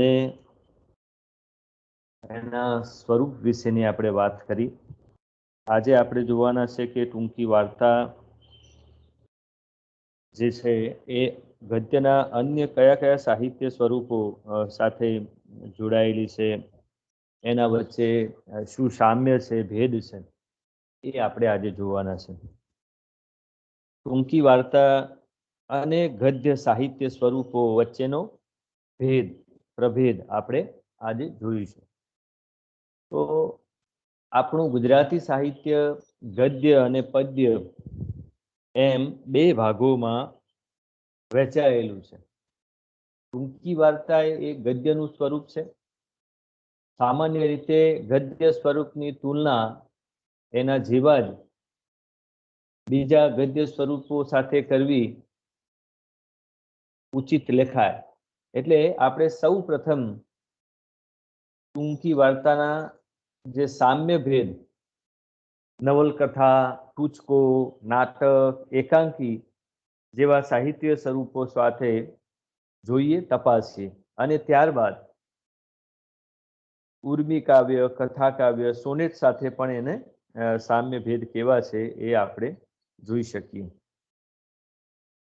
અને એના સ્વરૂપ વિશેની આપણે વાત કરી. આજે આપણે જોવાના છે કે ટૂંકી વાર્તા જે છે એ ગદ્યના અન્ય કયા કયા સાહિત્ય સ્વરૂપો સાથે જોડાયેલી છે, એના વચ્ચે શું સામ્ય છે, ભેદ છે, એ આપણે આજે જોવાના છે. ટૂંકી વાર્તા અને ગદ્ય સાહિત્ય સ્વરૂપો વચ્ચેનો પ્રભેદ આપણે આજે જોઈશું. તો આપણું ગુજરાતી સાહિત્ય ગદ્ય અને પદ્ય એમ બે ભાગોમાં વહેંચાયેલું છે. ટૂંકી વાર્તા એ ગદ્યનું સ્વરૂપ છે. સામાન્ય રીતે ગદ્ય સ્વરૂપની તુલના એના જેવા જ બીજા ગદ્ય સ્વરૂપો સાથે કરવી ઉચિત લેખાય. એટલે આપણે સૌ પ્રથમ ટૂંકી વાર્તાના જે સામ્ય ભેદ, નવલકથા, ટૂચકો, નાટક, એકાંકી જેવા સાહિત્ય સ્વરૂપો સાથે જોઈએ, તપાસીએ, અને ત્યારબાદ ઉર્મી કાવ્ય, કથા કાવ્ય, સોનેટ સાથે પણ એને સામ્ય ભેદ કેવા છે એ આપણે જોઈ શકીએ.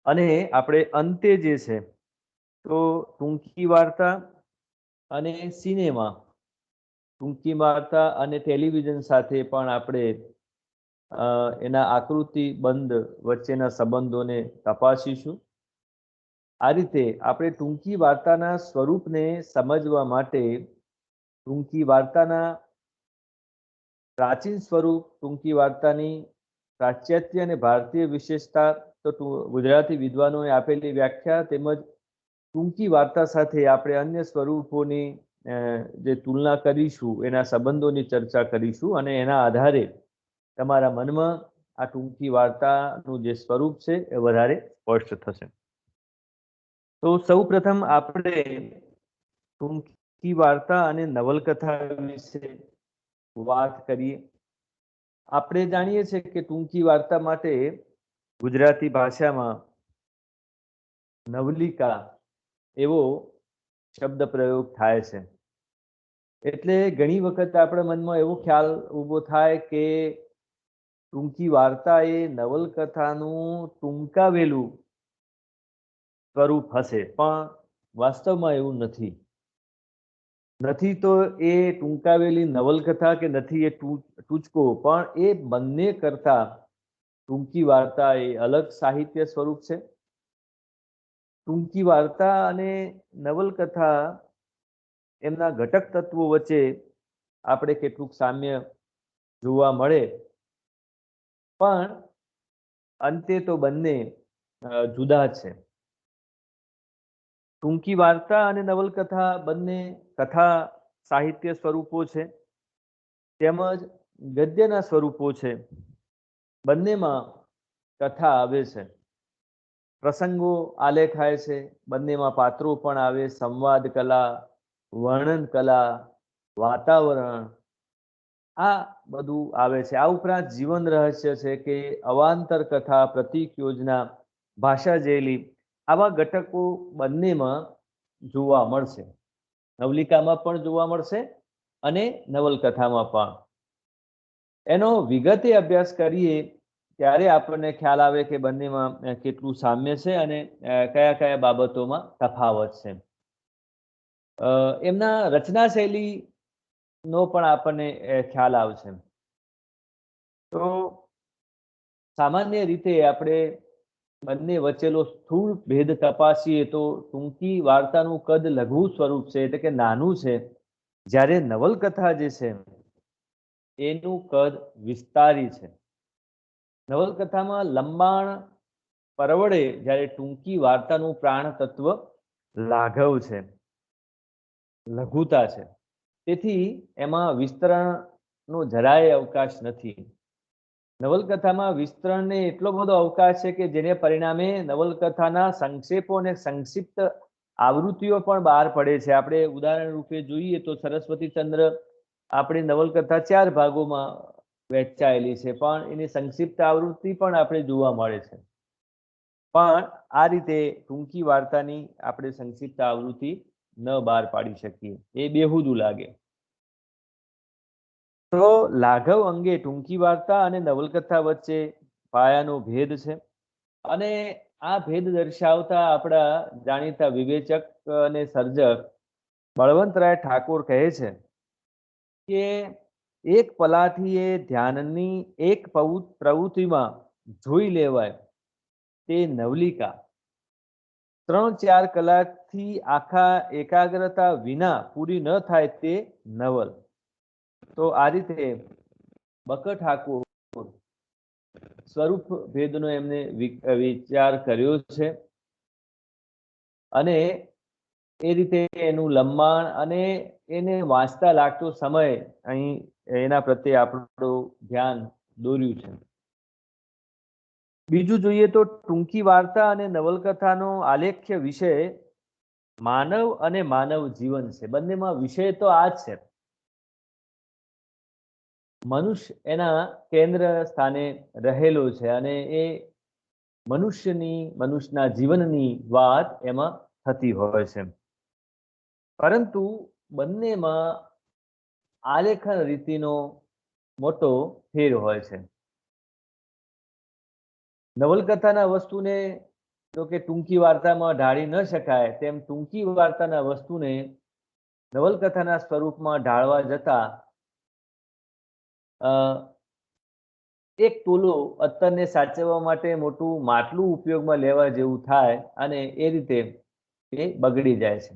અને આપણે અંતે જે છે તો ટૂંકી વાર્તા અને સિનેમા, ટૂંકી વાર્તા અને ટેલિવિઝન સાથે પણ આપણે એના આકૃતિ બંધ વચ્ચેના સંબંધોને તપાસીશું. આ રીતે આપણે ટૂંકી વાર્તાના સ્વરૂપને સમજવા માટે ટૂંકી વાર્તાના પ્રાચીન સ્વરૂપ, ટૂંકી વાર્તાની પાશ્ચાત્ય અને ભારતીય વિશેષતા, તો ગુજરાતી વિદ્વાનોએ આપેલી વ્યાખ્યા તેમજ ટૂંકી વાર્તા સાથે આપણે અન્ય સ્વરૂપોની જે તુલના કરીશું, એના સંબંધોની ચર્ચા કરીશું, અને એના આધારે તમારા મનમાં આ ટૂંકી વાર્તાનું જે સ્વરૂપ છે એ વધારે સ્પષ્ટ થશે. તો સૌ પ્રથમ આપણે ટૂંકી વાર્તા અને નવલકથા વિશે વાત કરીએ. આપણે જાણીએ છીએ કે ટૂંકી વાર્તા માટે ગુજરાતી ભાષામાં નવલિકા એવો શબ્દ પ્રયોગ થાય છે. એટલે ઘણી વખત આપણા મનમાં એવો ખ્યાલ ઊભો થાય કે ટૂંકી વાર્તા એ નવલકથાનું ટૂંકાવેલું સ્વરૂપ હશે, પણ વાસ્તવમાં એવું નથી. તો એ ટૂંકાવેલી નવલકથા કે નથી એ ટૂચકો, પણ એ બંને કરતા ટૂંકી વાર્તા એ અલગ સાહિત્ય સ્વરૂપ છે. ટૂંકી વાર્તા અને નવલકથા એમના ઘટક તત્વો વચ્ચે આપણે કેટલુંક સામ્ય જોવા મળે, પણ અંતે તો બંને જુદા છે. ટૂંકી વાર્તા અને નવલકથા બંને કથા સાહિત્ય સ્વરૂપો છે, તેમજ ગદ્યના સ્વરૂપો છે. બંનેમાં કથા આવે છે, પ્રસંગો આલેખાય છે, બંનેમાં પાત્રો પણ આવે, સંવાદ કલા, વર્ણન કલા, વાતાવરણ, આ બધું આવે છે. આ ઉપરાંત જીવન રહસ્ય છે કે અવાંતર કથા, પ્રતીક યોજના, ભાષા જેલી, આવા ઘટકો બંનેમાં જોવા મળશે. નવલિકામાં પણ જોવા મળશે અને નવલકથામાં પણ. એનો વિગતે અભ્યાસ કરીએ ત્યારે આપણને ખ્યાલ આવે કે બંનેમાં કેટલું સામ્ય છે અને કયા કયા બાબતોમાં તફાવત છે. એમના રચના શૈલીનો પણ આપણને ખ્યાલ આવશે. તો સામાન્ય રીતે આપણે બંને વચ્ચેનો સ્થૂળ ભેદ તપાસીએ તો ટૂંકી વાર્તાનું કદ લઘુ સ્વરૂપ છે, એટલે કે નાનું છે, જ્યારે નવલકથા જે છે એનું કદ વિસ્તારી છે. નવલકથામાં લંબાણ પરવડે, જ્યારે ટૂંકી વાર્તાનું પ્રાણ તત્વ લાઘવ છે, લઘુતા છે. તેથી એમાં વિસ્તરણનો જરાય અવકાશ નથી. નવલકથામાં વિસ્તરણને એટલો બધો અવકાશ છે કે જેને પરિણામે નવલકથાના સંક્ષેપો અને સંક્ષિપ્ત આવૃત્તિઓ પણ બહાર પડે છે. આપણે ઉદાહરણ રૂપે જોઈએ તો સરસ્વતીચંદ્ર આપણી નવલકથા 4 ભાગોમાં વહેંચાયેલી છે, પણ એની સંક્ષિપ્ત આવૃત્તિ પણ આપણે જોવા મળે છે. પણ આ રીતે ટૂંકી વાર્તાની આપણે સંક્ષિપ્ત આવૃત્તિ ન બહાર પાડી શકીએ, એ બેહુદું લાગે. તો લાઘવ અંગે ટૂંકી વાર્તા અને નવલકથા વચ્ચે પાયાનો ભેદ છે. અને આ ભેદ દર્શાવતા આપણા જાણીતા વિવેચક અને સર્જક બળવંતરાય ઠાકોર કહે છે કે એક પલાથી એ ધ્યાનની એક પ્રવૃત્તિમાં જોઈ લેવાય તે નવલિકા, 3-4 કલાકથી આખા એકાગ્રતા વિના પૂરી ન થાય તે નવલ. તો આ રીતે બકર ઠાકોર સ્વરૂપ ભેદનો એમને વિચાર કર્યો છે અને એ રીતે એનું લંબાણ અને એને વાંચતા લાગતો સમય અહીં એના પ્રત્યે આપણું ધ્યાન દોર્યું છે. બીજું જોઈએ તો ટૂંકી વાર્તા અને નવલકથાનો આલેખ્ય વિષય માનવ અને માનવ જીવન છે. બંનેમાં વિષય તો આ જ છે. મનુષ્ય એના કેન્દ્ર સ્થાને રહેલો છે અને એ મનુષ્યના જીવનની વાત એમાં થતી હોય છે. પરંતુ બંનેમાં આલેખન રીતિનો મોટો ફેર હોય છે. નવલકથાના વસ્તુને તો કે ટૂંકી વાર્તામાં ઢાળી ન શકાય, તેમ ટૂંકી વાર્તાના વસ્તુને નવલકથાના સ્વરૂપમાં ઢાળવા જતા એક ટોલો અત્તરને સાચવવા માટે મોટું માટલું ઉપયોગમાં લેવા જેવું થાય અને એ રીતે એ બગડી જાય છે.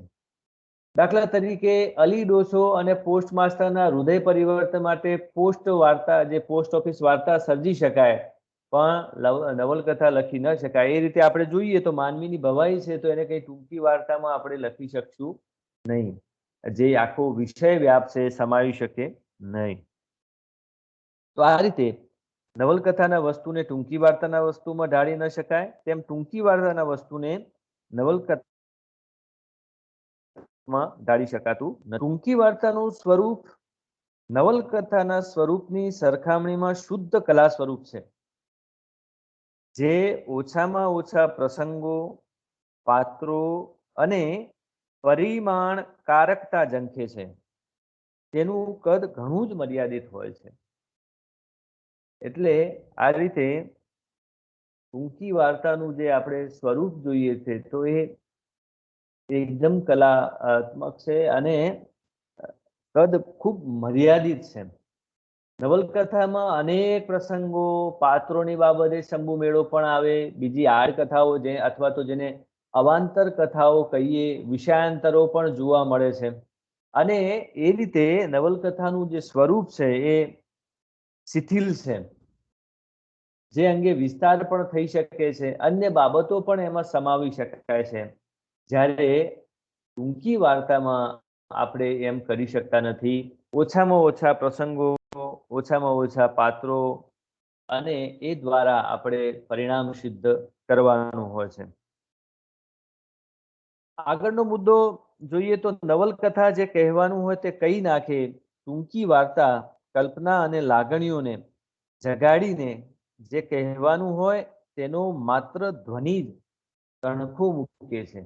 દાખલા તરીકે અલી ડોસો અને પોસ્ટ માસ્ટરના હૃદય પરિવર્તન માટે પોસ્ટ ઓફિસ વાર્તા સર્જી શકાય, પણ નવલકથા લખી ન શકાય. એ રીતે આપણે જોઈએ તો માનવીની ભવાઈ છે, તો એને કઈ ટૂંકી વાર્તામાં આપણે લખી શકશું નહીં. જે આખો વિષય વ્યાપ છે એ સમાવી શકે નહીં. તો આ રીતે નવલકથાના વસ્તુને ટૂંકી વાર્તાના વસ્તુમાં ઢાળી ન શકાય, તેમ ટૂંકી વાર્તાના વસ્તુને નવલકથામાં ઢાળી શકાતું નથી. ટૂંકી વાર્તાનું સ્વરૂપ નવલકથાના સ્વરૂપની સરખામણીમાં શુદ્ધ કલા સ્વરૂપ છે, જે ઓછામાં ઓછા પ્રસંગો, પાત્રો અને પરિમાણકારકતા ઝંખે છે. તેનું કદ ઘણું જ મર્યાદિત હોય છે. એટલે આ રીતે ટૂંકી વાર્તાનું જે આપણે સ્વરૂપ જોઈએ છે તો એ એકદમ કલાત્મક છે અને કદ ખૂબ મર્યાદિત છે. નવલકથામાં અનેક પ્રસંગો, પાત્રોની બાબતે શંભુ મેળો પણ આવે, બીજી આડ કથાઓ અથવા તો જેને અવાંતર કથાઓ કહીએ, વિષયાંતરો પણ જોવા મળે છે. અને એ રીતે નવલકથાનું જે સ્વરૂપ છે એ શિથિલ છે, જે અંગે વિસ્તાર પણ થઈ શકે છે, અન્ય બાબતો પણ એમાં સમાવી શકાય છે. જ્યારે ટૂંકી વાર્તામાં આપણે એમ કરી શકતા નથી. ઓછામાં ઓછા પ્રસંગો, ઓછામાં ઓછા પાત્રો અને એ દ્વારા આપણે પરિણામ સિદ્ધ કરવાનું હોય છે. આગળનો મુદ્દો જોઈએ તો નવલકથા જે કહેવાનું હોય તે કહી નાખે, ટૂંકી વાર્તા કલ્પના અને લાગણીઓને જગાડીને જે કહેવાનું હોય તેનો માત્ર ધ્વનિ જ તણખો મૂકે છે.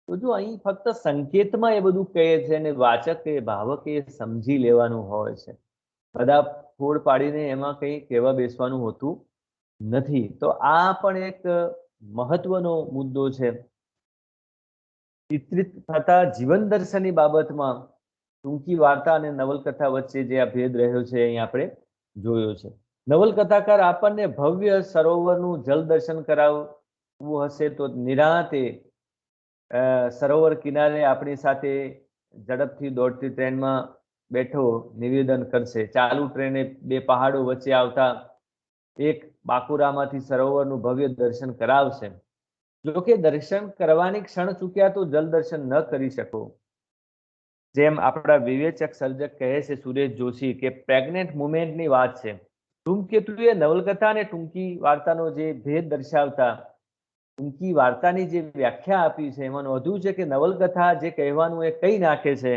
તો જો અહીં ફક્ત સંકેતમાં એ બધું કહે છે અને વાચકે ભાવકે સમજી લેવાનું હોય છે. બધા ફોડ પાડીને એમાં કંઈ કહેવા બેસવાનું હોતું નથી. તો આ પણ એક મહત્વનો મુદ્દો છે. ચિત્રિત થતા જીવન દર્શનની બાબતમાં ટૂંકી વાર્તા અને નવલકથા વચ્ચે જે આ ભેદ રહ્યો છે અહીં આપણે જોયો છે. નવલકથાકાર આપણને ભવ્ય સરોવરનું જલ દર્શન કરાવવું હશે તો નિરાંતે સરોવર કિનારે આપણી સાથે ઝડપથી દોડતી ટ્રેનમાં બેઠો નિવેદન કરશે. ચાલુ ટ્રેને બે પહાડો વચ્ચે આવતા એક બાકુરામાંથી સરોવરનું ભવ્ય દર્શન કરાવશે. જો કે દર્શન કરવાની ક્ષણ ચૂક્યા તો જલ દર્શન ન કરી શકો. જેમ આપણા વિવેચક સર્જક કહે છે સુરેશ જોશી કે પ્રેગ્નેન્ટ મુમેન્ટની વાત છે. ધૂમકેતુએ નવલકથા અને ટૂંકી વાર્તાનો જે ભેદ દર્શાવતા ટૂંકી વાર્તાની જે વ્યાખ્યા આપી છે એમાં નોંધ્યું છે કે નવલકથા જે કહેવાનું એ કહી નાખે છે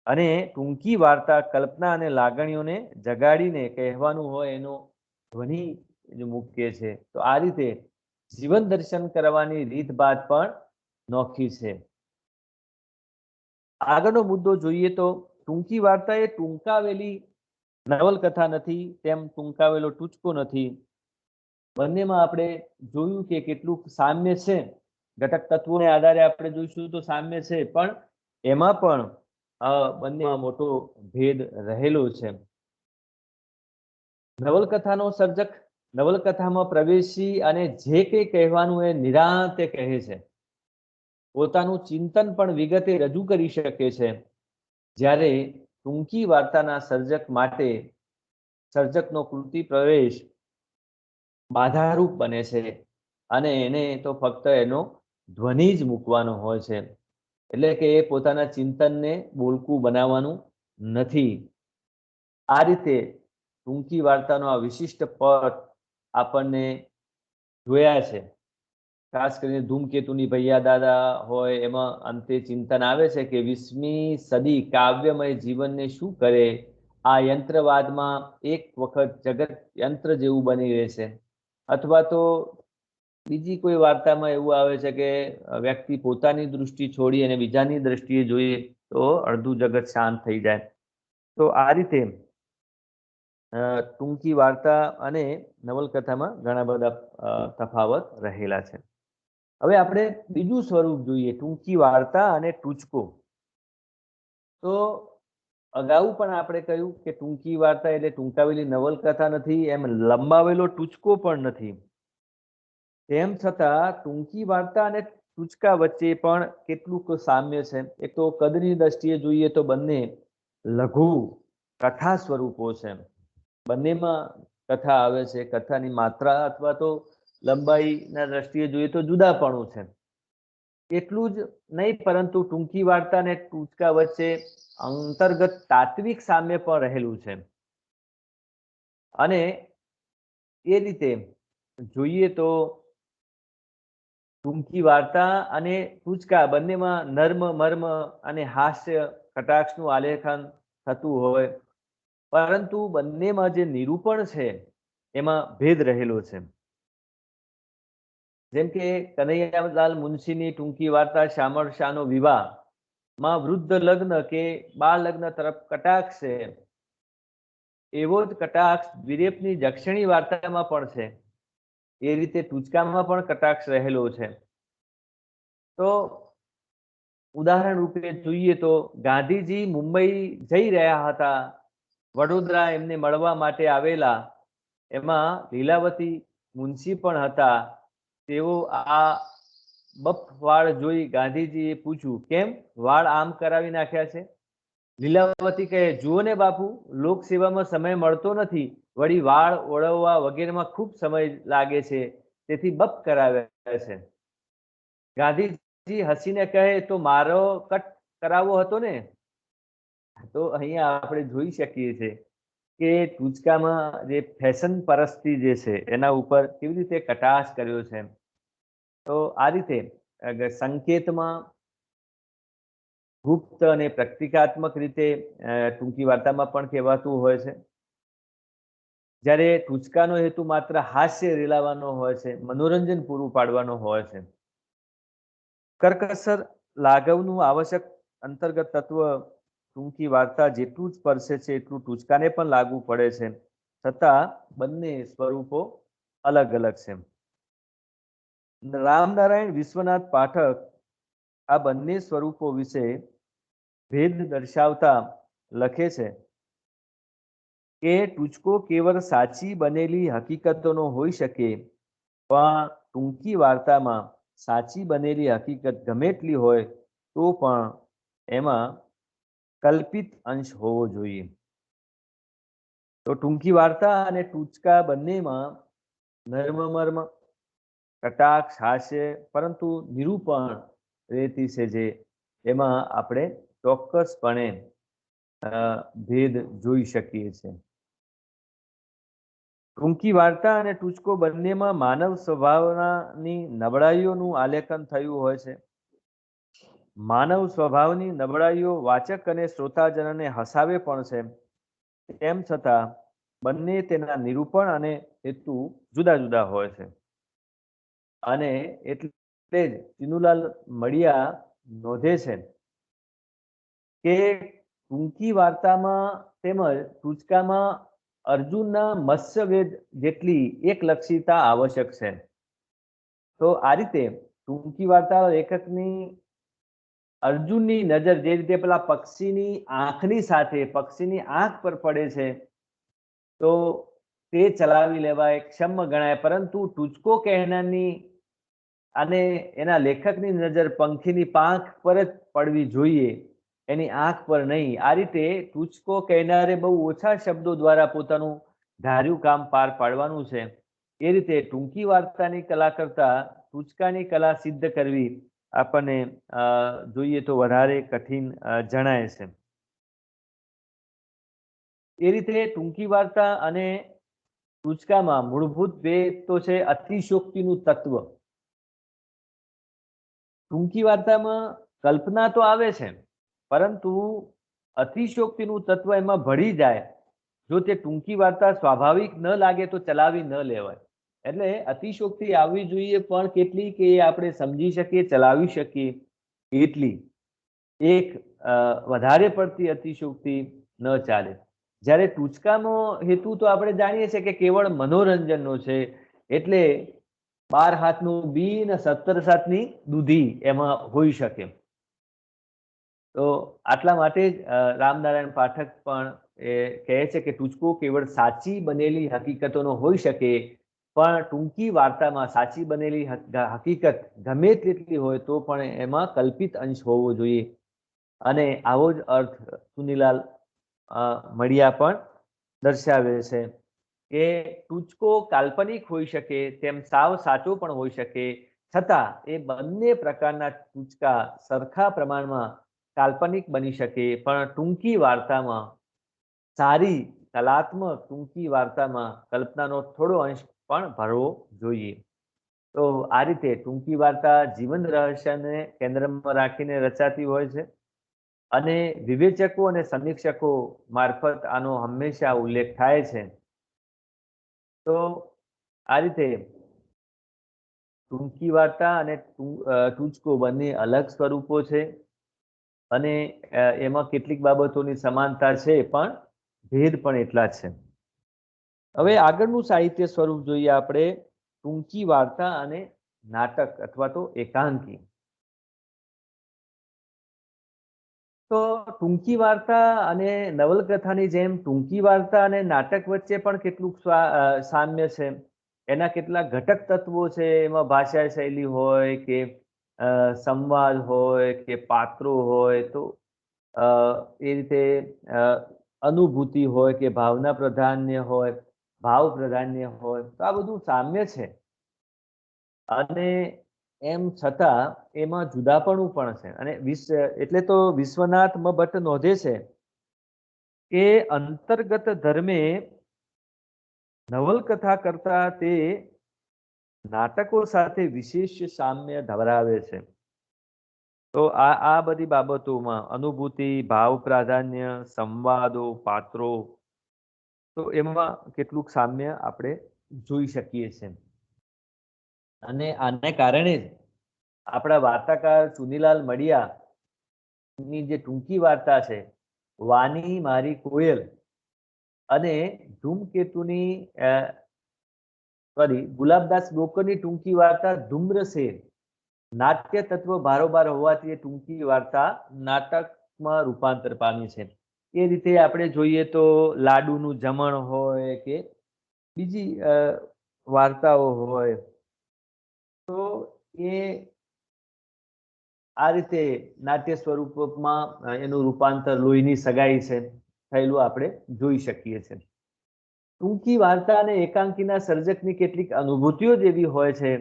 અને ટૂંકી વાર્તા કલ્પના અને લાગણીઓને જગાડીને કહેવાનું હોય એનો ધ્વનિ મૂકે છે. તો આ રીતે જીવન દર્શન કરવાની રીતભાત પણ નોખી છે. આગળનો મુદ્દો જોઈએ તો ટૂંકી વાર્તા એ ટૂંકાવેલી નવલકથા નથી, તેમ ટૂંકાવેલો ટૂચકો નથી. બંનેમાં આપણે જોયું કે કેટલું સામ્ય છે. ઘટક તત્વોને આધારે આપણે જોઈશું તો સામ્ય છે, પણ એમાં પણ બંનેમાં મોટો ભેદ રહેલો છે. નવલકથાનો સર્જક નવલકથામાં પ્રવેશી અને જે કંઈ કહેવાનું એ નિરાંતે કહે છે. પોતાનું ચિંતન પણ વિગતે રજૂ કરી શકે છે. જ્યારે ટૂંકી વાર્તાના સર્જક માટે સર્જકનો કૃતિ પ્રવેશ બાધારૂપ બને છે અને એને તો ફક્ત એનો ધ્વનિ જ મૂકવાનો હોય છે. એટલે કે એ પોતાના ચિંતનને બોલકું બનાવવાનું નથી. આ રીતે ટૂંકી વાર્તાનો આ વિશિષ્ટ પટ આપણને જોયા છે. ખાસ કરીને ધૂમકેતુની ભૈયા દાદા હોય એમાં અંતે ચિંતન આવે છે કે 20મી સદી કાવ્યમય જીવનને શું કરે? આ યંત્રવાદમાં એક વખત જગત યંત્ર જેવું બની રહેશે. અથવા તો બીજી કોઈ વાર્તામાં એવું આવે છે કે વ્યક્તિ પોતાની દૃષ્ટિ છોડી અને બીજાની દ્રષ્ટિએ જોઈએ તો અડધું જગત શાંત થઈ જાય. તો આ રીતે ટૂંકી વાર્તા અને નવલકથામાં ઘણા બધા તફાવત રહેલા છે. હવે આપણે બીજું સ્વરૂપ જોઈએ, ટૂંકી વાર્તા અને ટૂચકો. તો અગાઉ પણ આપણે કહ્યું કે ટૂંકી વાર્તા એટલે ટૂંકાવેલી નવલકથા નથી, એમ લંબાવેલો ટૂચકો પણ નથી. તેમ છતાં ટૂંકી વાર્તા અને ટૂચકા વચ્ચે પણ કેટલુંક સામ્ય છે. એક તો કદની દ્રષ્ટિએ જોઈએ તો બંને લઘુ કથા સ્વરૂપો છે. બંનેમાં કથા આવે છે. કથાની માત્રા અથવા તો લંબાઈના દ્રષ્ટિએ જોઈએ તો જુદાપણું છે. એટલું જ નહીં, પરંતુ ટૂંકી વાર્તા અને ટૂચકા વચ્ચે અંતર્ગત તાત્વિક સામ્ય પણ રહેલું છે. અને એ રીતે જોઈએ તો ટૂંકી વાર્તા અને ટૂચકા બંનેમાં નર્મ, મર્મ અને હાસ્ય કટાક્ષનું આલેખન થતું હોય, પરંતુ બંનેમાં જે નિરૂપણ છે એમાં ભેદ રહેલો છે. જેમ કે કનૈયાલાલ મુનશીની ટૂંકી વાર્તા શામળ શાહનો વિવાહ માં વૃદ્ધ લગ્ન કે બાળ લગ્ન તરફ કટાક્ષ છે, એવો જ કટાક્ષ વિરેપની જક્ષણી વાર્તામાં પણ છે. એ રીતે ટૂચકામાં પણ કટાક્ષ રહેલો છે. તો ઉદાહરણ રૂપે જોઈએ તો ગાંધીજી મુંબઈ જઈ રહ્યા હતા. વડોદરા એમને મળવા માટે આવેલા. એમાં લીલાવતી મુનશી પણ હતા. તેઓ આ બફ વાળ જોઈ ગાંધીજીએ પૂછ્યું, કેમ વાળ આમ કરાવી નાખ્યા છે? લીલાવતી કહે, જુઓ ને બાપુ, લોકસેવામાં સમય મળતો નથી, વળી વાળ ઓળવવા વગેરેમાં ખૂબ સમય લાગે છે, તેથી બફ કરાવ્યા છે. ગાંધીજી હસીને કહે, તો મારો કટ કરાવવો હતો ને? તો અહીંયા આપણે જોઈ શકીએ છીએ કે ટૂચકામાં જે ફેશન પરસ્તી જે છે એના ઉપર કેવી રીતે કટાક્ષ કર્યો છે. તો આ રીતે સંકેતમાં ગુપ્ત અને પ્રતિકાત્મક રીતે ટૂંકી વાર્તામાં પણ કહેવાતું હોય છે. જ્યારે ટૂચકાનો હેતુ માત્ર હાસ્ય રેલાવાનો હોય છે, મનોરંજન પૂરું પાડવાનો હોય છે. કરકસર લાઘવનું આવશ્યક અંતર્ગત તત્વ ટૂંકી વાર્તા જેટલું જ સ્પર્શે છે એટલું ટૂચકાને પણ લાગુ પડે છે. છતાં બંને સ્વરૂપો અલગ અલગ છે. રામનારાયણ વિશ્વનાથ પાઠક આ બંને સ્વરૂપો વિશે ભેદ દર્શાવતા લખે છે કે ટૂચકો કેવળ સાચી બનેલી હકીકતોનો હોઈ શકે, પણ ટૂંકી વાર્તામાં સાચી બનેલી હકીકત ગમે એટલી હોય તો પણ એમાં કલ્પિત અંશ હોવો જોઈએ. તો ટૂંકી વાર્તા અને ટૂચકા બંનેમાં નર્મમર્મ, કટાક્ષ, હાસ્ય, પરંતુ નિરૂપણ રહેતી છે જે એમાં આપણે ચોક્કસપણે ભેદ જોઈ શકીએ છીએ. ટૂંકી વાર્તા અને ટૂચકો બંનેમાં માનવ સ્વભાવની નબળાઈઓનું આલેખન થયું હોય છે. માનવ સ્વભાવની નબળાઈઓ વાચક અને શ્રોતાજનને હસાવે પણ છે. તેમ છતાં બંને તેના નિરૂપણ અને હેતુ જુદા જુદા હોય છે. અને એટલે જ ચિનુલાલ મડિયા નોંધે છે કે ટૂંકી વાર્તામાં તેમજ ટૂચકામાં અર્જુનના મત્સ્યવેદ જેટલી એકલક્ષીતા આવશ્યક છે. તો આ રીતે ટૂંકી વાર્તા લેખકની અર્જુનની નજર જે રીતે પેલા પક્ષીની આંખની સાથે પક્ષીની આંખ પર પડે છે તો તે ચલાવી લેવાય, ક્ષમ્ય ગણાય, પરંતુ ટૂચકો કહેનારની અને એના લેખકની નજર પંખીની પાંખ પર જ પડવી જોઈએ, એની આંખ પર નહીં. આ રીતે ટૂચકો કહેનારે બહુ ઓછા શબ્દો દ્વારા પોતાનું ધાર્યું કામ પાર પાડવાનું છે. એ રીતે ટૂંકી વાર્તાની કલા કરતા ટૂચકાની કલા સિદ્ધ કરવી આપણને જોઈએ તો વધારે કઠિન જણાય છે. એ રીતે ટૂંકી વાર્તા અને ટૂચકામાં મૂળભૂત ભેદ તો છે અતિશયોક્તિનું તત્વ. ટૂંકી વાર્તામાં કલ્પના તો આવે છે, પરંતુ અતિશયોક્તિનું તત્વ એમાં ભળી જાય. જો તે ટૂંકી વાર્તા સ્વાભાવિક ન લાગે તો ચલાવી ન લેવાય. એટલે અતિશયોક્તિ આવવી જોઈએ, પણ કેટલી કે આપણે સમજી શકીએ, ચલાવી શકીએ એટલી. એક વધારે પડતી અતિશયોક્તિ ન ચાલે. જ્યારે ટૂચકાનો હેતુ તો આપણે જાણીએ છીએ કે કેવળ મનોરંજનનો છે, એટલે 12 હાથનું બી ને 17 સાથની દૂધી એમાં હોઈ શકે. તો આટલા માટે જ રામનારાયણ પાઠક પણ એ કહે છે કે ટૂચકો કેવળ સાચી બનેલી હકીકતોનો હોઈ શકે, પણ ટૂંકી વાર્તામાં સાચી બનેલી હકીકત ગમે તેટલી હોય તો પણ એમાં કલ્પિત અંશ હોવો જોઈએ. અને આવો જ અર્થ ચુનીલાલ મડિયા પણ દર્શાવે છે કે ટૂચકો કાલ્પનિક હોઈ શકે, તેમ સાવ સાચો પણ હોઈ શકે, છતાં એ બંને પ્રકારના ટૂચકા સરખા પ્રમાણમાં કાલ્પનિક બની શકે. પણ ટૂંકી વાર્તામાં સારી કલાત્મક ટૂંકી વાર્તામાં કલ્પનાનો થોડો અંશ પણ ભરવો જોઈએ. તો આ રીતે ટૂંકી વાર્તા જીવન રહસ્યને કેન્દ્રમાં રાખીને રચાતી હોય છે, અને વિવેચકો અને સમીક્ષકો મારફત આનો હંમેશા ઉલ્લેખ થાય છે. તો આ રીતે ટૂંકી વાર્તા અને ટૂચકો બંને અલગ સ્વરૂપો છે, અને એમાં કેટલીક બાબતોની સમાનતા છે, પણ ભેદ પણ એટલા છે. હવે આગળનું સાહિત્ય સ્વરૂપ જોઈએ આપણે, ટૂંકી વાર્તા અને નાટક અથવા તો એકાંકી. તો ટૂંકી વાર્તા અને નવલકથાની જેમ ટૂંકી વાર્તા અને નાટક વચ્ચે પણ કેટલુંક સામ્ય છે. એના કેટલાક ઘટક તત્વો છે. એમાં ભાષા શૈલી હોય કે સંવાદ હોય કે પાત્રો હોય, તો એ રીતે અનુભૂતિ હોય કે ભાવના પ્રાધાન્ય હોય, ભાવ પ્રાધાન્ય હોય, તો આ બધું સામ્ય છે. અને એમ છતાં એમાં જુદાપણું પણ છે. અને એટલે તો વિશ્વનાથ ભટ્ટ નોંધે છે કે અંતર્ગત ધર્મે નવલકથા કરતા તે નાટકો સાથે વિશેષ સામ્ય ધરાવે છે. તો આ બધી બાબતોમાં અનુભૂતિ, ભાવ પ્રાધાન્ય, સંવાદો, પાત્રો, તો એમાં કેટલુંક સામ્ય આપણે જોઈ શકીએ છીએ. અને આને કારણે જ આપણા વાર્તાકાર ચુનીલાલ મડિયાની જે ટૂંકી વાર્તા છે વાની મારી કોયલ અને ધૂમકેતુની ગુલાબદાસ બોકરની ટૂંકી વાર્તા ધૂમ્રસેન નાટ્ય તત્વ બારોબાર હોવાથી ટૂંકી વાર્તા નાટકમાં રૂપાંતર પામી છે. એ રીતે આપણે જોઈએ તો લાડુનું જમણ હોય કે બીજી વાર્તાઓ હોય, તો એ આ રીતે નાટ્ય સ્વરૂપમાં એનું રૂપાંતર લોહીની સગાઈ છે થયેલું આપણે જોઈ શકીએ છીએ. ટૂંકી વાર્તા અને એકાંકીના સર્જકની કેટલીક અનુભૂતિઓ જેવી હોય છે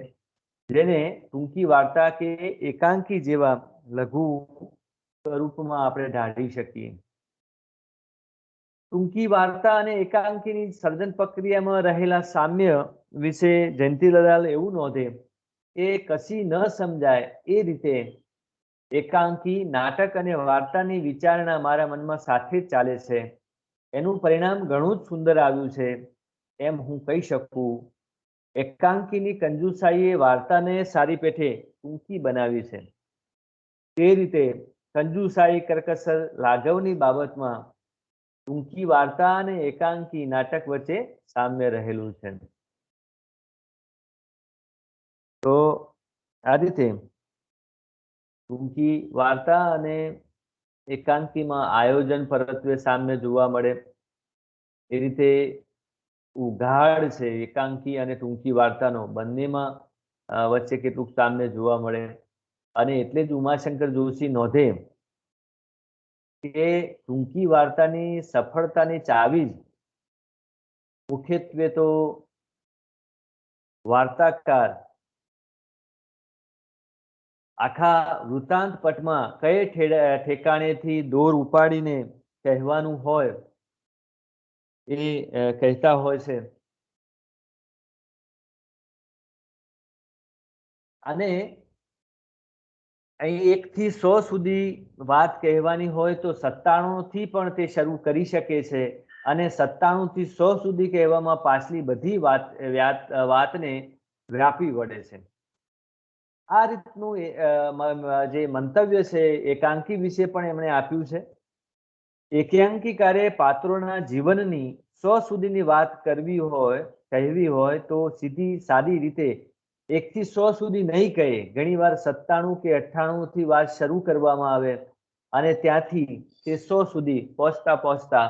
જેને ટૂંકી વાર્તા કે એકાંકી જેવા લઘુ સ્વરૂપમાં આપણે ઢાળી શકીએ. ટૂંકી વાર્તા અને એકાંકીની સર્જન પ્રક્રિયામાં રહેલા સામ્ય વિશે જયંતીલાલ એવું નોંધે એ કશી ન સમજાય એ રીતે એકાંકી નાટક અને વાર્તાની વિચારણા મારા મનમાં સાથે જ ચાલે છે. એનું પરિણામ ઘણું જ સુંદર આવ્યું છે એમ હું કહી શકું. એકાંકીની કંજુસાઈએ વાર્તાને સારી પેઠે ટૂંકી બનાવી છે. તે રીતે કંજુસાઈ કરકસર લાઘવની બાબતમાં ટૂંકી વાર્તા અને એકાંકી નાટક વચ્ચે સામ્ય રહેલું છે. તો આ રીતે ટૂંકી વાર્તા અને એકાંકીમાં આયોજન પરત્વે સામ્ય જોવા મળે. એ રીતે ઉઘાડ છે એકાંકી અને ટૂંકી વાર્તાનો, બંનેમાં વચ્ચે કેટલુંક સામ્ય જોવા મળે. અને એટલે જ ઉમાશંકર જોશી નોંધે કે ટૂંકી વાર્તાની સફળતાની ચાવી જ મુખ્યત્વે તો વાર્તાકાર આખા વૃત્તાંત પટમાં કઈ ઠેકાણેથી દોર ઉપાડીને કહેવાનું હોય એ કહેતા હોય છે. અને અહીં 1 થી 100 સુધી વાત કહેવાની હોય તો 97 થી પણ તે શરૂ કરી શકે છે, અને 97 થી 100 સુધી કહેવામાં પાછલી બધી વાતને વ્યાપી વળે છે. આ રીતનું જે મંતવ્ય છે એકાંકી વિશે પણ એમણે આપ્યું છે. એકાંકીકારે પાત્રોના જીવનની 100 સુધીની વાત કહેવી હોય તો સીધી સાદી રીતે 1 થી 100 સુધી નહીં કહે. ઘણીવાર 97 કે 98 થી વાત શરૂ કરવામાં આવે અને ત્યાંથી તે 100 સુધી પહોંચતા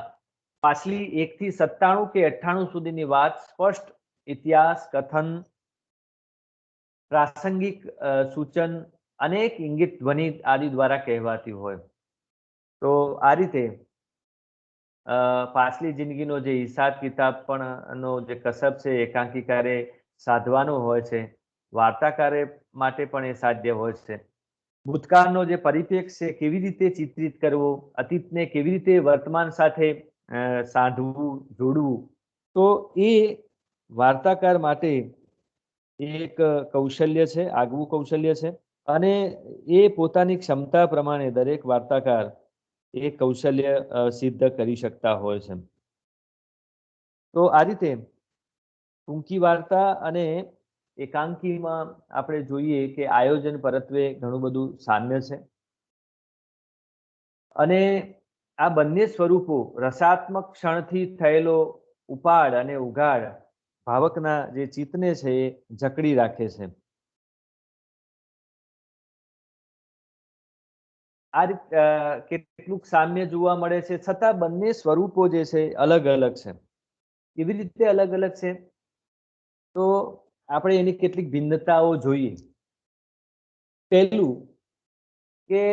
પાછલી 1 થી 97 કે 98 સુધીની વાત સ્પષ્ટ ઇતિહાસ, કથન, પ્રાસંગિક સૂચન, અનેક ઇંગિત ધ્વનિ આદિ દ્વારા કહેવાતી હોય. તો આ રીતે પાછલી જિંદગીનો જે હિસાબ કિતાબ પણ નો જે કસબ છે એકાંકીકારે સાધવાનો હોય છે, વાર્તાકારે માટે પણ એ સાધ્ય હોય છે. ભૂતકાળનો જે પરિપ્રેક્ષ્ય છે કેવી રીતે ચિત્રિત કરવો, અતીતને કેવી રીતે વર્તમાન સાથે સાંધવું, જોડવું, તો એ વાર્તાકાર માટે એક કૌશલ્ય છે, આગવું કૌશલ્ય છે. અને એ પોતાની ક્ષમતા પ્રમાણે દરેક વાર્તાકાર એ કૌશલ્ય સિદ્ધ કરી શકતા હોય છે. તો આ રીતે ટૂંકી વાર્તા અને એકાંકીમાં આપણે જોઈએ કે આયોજન પરત્વે ઘણું બધું સામ્ય છે. અને આ બંને સ્વરૂપો રસાત્મક ક્ષણથી થયેલો ઉપાડ અને ઉઘાડ ભાવકના જે ચિત્તને છે એ જકડી રાખે છે. આ રીતે કેટલુંક સામ્ય જોવા મળે છે, છતાં બંને સ્વરૂપો જે છે અલગ અલગ છે. કેવી રીતે અલગ અલગ છે તો આપણે એની કેટલીક ભિન્નતાઓ જોઈએ. પહેલું કે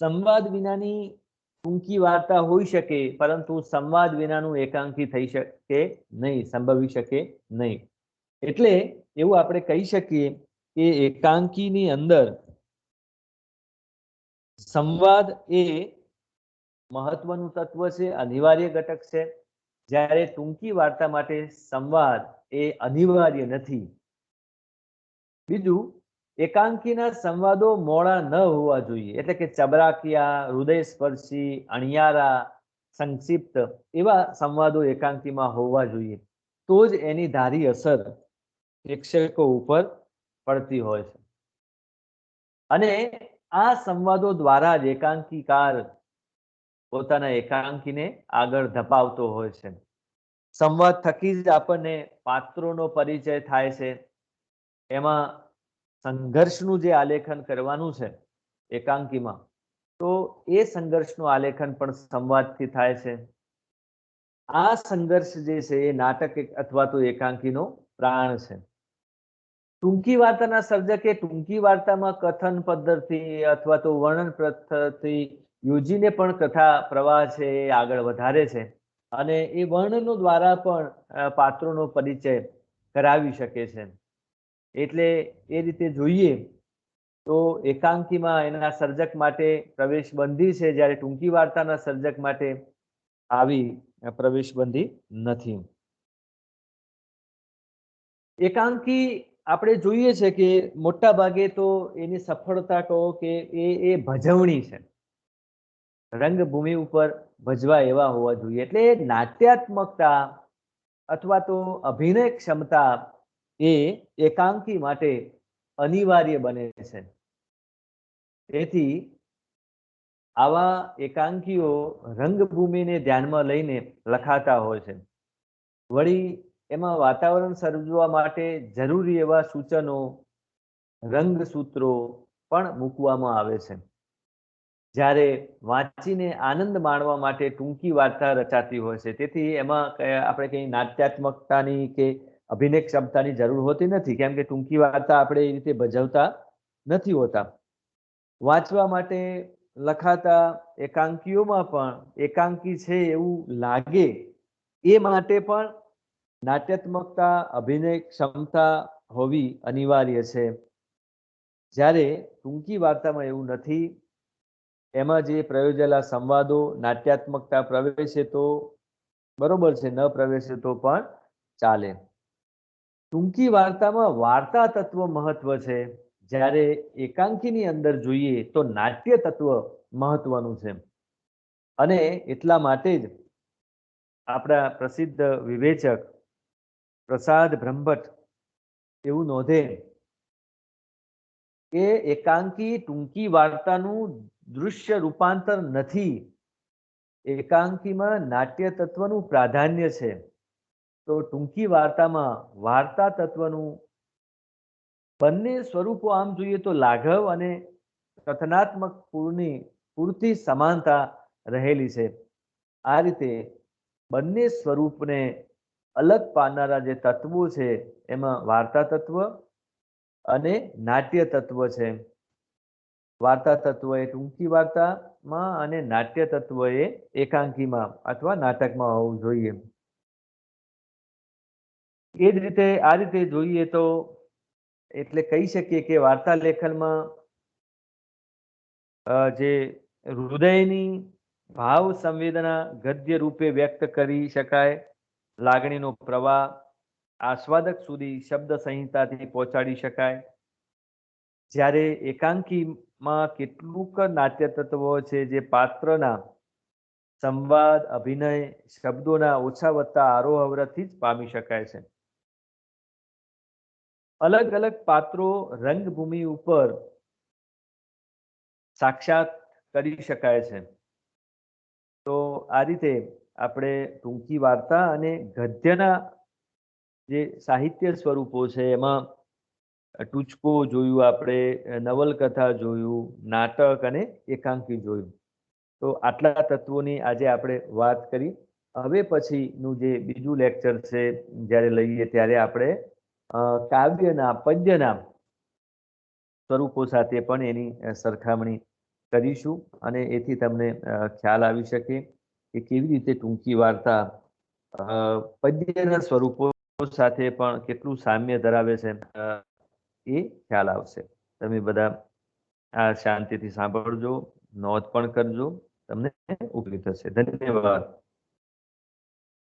સંવાદ વિનાની ટૂંકી વાર્તા હોઈ શકે, પરંતુ સંવાદ વિનાનું એકાંકી થઈ શકે નહીં, સંભવી શકે નહીં. એટલે એવું આપણે કહી શકીએ કે એકાંકીની અંદર સંવાદ એ મહત્વનું તત્વ છે, અનિવાર્ય ઘટક છે, જ્યારે ટૂંકી વાર્તા માટે સંવાદ એ અનિવાર્ય નથી. બીજું, એકાંકીના સંવાદો મોડા ન હોવા જોઈએ, એટલે કે ચબરાકિયા, હૃદયસ્પર્શી, અણિયારા, સંક્ષિપ્ત એવા સંવાદો એકાંકીમાં હોવા જોઈએ. તો જ એની ધારી અસર પ્રેક્ષકો ઉપર પડતી હોય છે. અને આ સંવાદો દ્વારા જ એકાંકીકાર પોતાના એકાંકીને આગળ ધપાવતો હોય છે. સંવાદ થકી જ આપણને પાત્રોનો પરિચય થાય છે. એમાં સંઘર્ષનું જે આલેખન કરવાનું છે એકાંકીમાં, તો એ સંઘર્ષનું આલેખન પણ સંવાદથી થાય છે. આ સંઘર્ષ જે છે એ નાટક અથવા તો એકાંકીનો પ્રાણ છે. ટૂંકી વાર્તાના સર્જકે ટૂંકી વાર્તામાં કથન પદ્ધતિ અથવા તો વર્ણન પદ્ધતિ યોજીને પણ કથા પ્રવાહ છે એ આગળ વધારે છે, અને એ વર્ણનો દ્વારા પણ પાત્રોનો પરિચય કરાવી શકે છે. એટલે એ રીતે જોઈએ તો એકાંકીમાં એના સર્જક માટે પ્રવેશબંધી છે, જ્યારે ટૂંકી વાર્તાના સર્જક માટે આવી પ્રવેશબંધી નથી. એકાંકી આપણે જોઈએ છે કે મોટા ભાગે તો એની સફળતા કહો કે એ ભજવણી છે, રંગભૂમિ ઉપર ભજવા એવા હોવા જોઈએ. એટલે નાટ્યાત્મકતા અથવા તો અભિનય ક્ષમતા એ એકાંકી માટે અનિવાર્ય બને છે. તેથી આવા એકાંકીઓ રંગભૂમિને ધ્યાનમાં લઈને લખાતા હોય છે. વળી એમાં વાતાવરણ સર્જવા માટે જરૂરી એવા સૂચનો, રંગસૂત્રો પણ મૂકવામાં આવે છે. જ્યારે વાંચીને આનંદ માણવા માટે ટૂંકી વાર્તા રચાતી હોય છે. તેથી એમાં આપણે કંઈ નાટ્યાત્મકતાની કે અભિનય ક્ષમતાની જરૂર હોતી નથી, કેમ કે ટૂંકી વાર્તા આપણે એ રીતે ભજવતા નથી હોતા. વાંચવા માટે લખાતા એકાંકીઓમાં પણ એકાંકી છે એવું લાગે એ માટે પણ નાટ્યાત્મકતા, અભિનય ક્ષમતા હોવી અનિવાર્ય છે. જ્યારે ટૂંકી વાર્તામાં એવું નથી. એમાં જે પ્રયોજેલા સંવાદો, નાટ્યાત્મકતા પ્રવેશે તો બરોબર છે, ન પ્રવેશે તો પણ ચાલે. ટૂંકી વાર્તામાં વાર્તા તત્વ મહત્વ છે, જ્યારે એકાંકીની અંદર જોઈએ તો નાટ્ય તત્વ મહત્વનું છે. અને એટલા માટે જ આપણા પ્રસિદ્ધ વિવેચક પ્રસાદ બ્રહ્મભટ્ટ એવું નોંધે કે એકાંકી ટૂંકી વાર્તાનું દૃશ્ય રૂપાંતર નથી. એકાંકીમાં નાટ્ય તત્વનું પ્રાધાન્ય છે. તો ટૂંકી વાર્તામાં વાર્તા તત્વનું બંને સ્વરૂપો આમ જોઈએ તો લાઘવ અને કથનાત્મક પૂરતી સમાનતા રહેલી છે. આ રીતે બંને સ્વરૂપને અલગ પાડનારા જે તત્વો છે એમાં વાર્તા તત્વ અને નાટ્ય તત્વ છે. વાર્તા તત્વ એ ટૂંકી વાર્તામાં અને નાટ્ય તત્વ એ એકાંકીમાં અથવા નાટકમાં હોવું જોઈએ. એ જ રીતે આ રીતે જોઈએ તો એટલે કહી શકીએ કે વાર્તા લેખનમાં જે હૃદયની ભાવ સંવેદના ગદ્ય રૂપે વ્યક્ત કરી શકાય, લાગણીનો પ્રવાહ આસ્વાદક સુધી શબ્દ સંહિતાથી પહોંચાડી શકાય. જ્યારે એકાંકીમાં કેટલુંક નાટ્ય તત્વો છે જે પાત્રના સંવાદ, અભિનય, શબ્દોના ઓછા વત્તા આરોહ અવરોધથી જ પામી શકાય છે. અલગ અલગ પાત્રો રંગભૂમિ ઉપર સાક્ષાત કરી શકાય છે. તો આ રીતે આપણે ટૂંકી વાર્તા અને ગદ્યના જે સાહિત્ય સ્વરૂપો છે એમાં ટૂચકો જોયું, આપણે નવલકથા જોયું, નાટક અને એકાંકી જોયું. તો આટલા તત્વોની આજે આપણે વાત કરી. હવે પછીનું જે બીજું લેક્ચર છે જ્યારે લઈએ ત્યારે આપણે કાવ્યના, પદ્યના સ્વરૂપો સાથે પણ એની સરખામણી કરીશું અને એથી તમને ખ્યાલ આવી શકે કે કેવી રીતે ટૂંકી વાર્તા પદ્યના સ્વરૂપો સાથે પણ કેટલું સામ્ય ધરાવે છે એ ખ્યાલ આવશે. તમે બધા આ શાંતિથી સાંભળજો, નોંધ પણ કરજો, તમને ઉપયોગી થશે. ધન્યવાદ.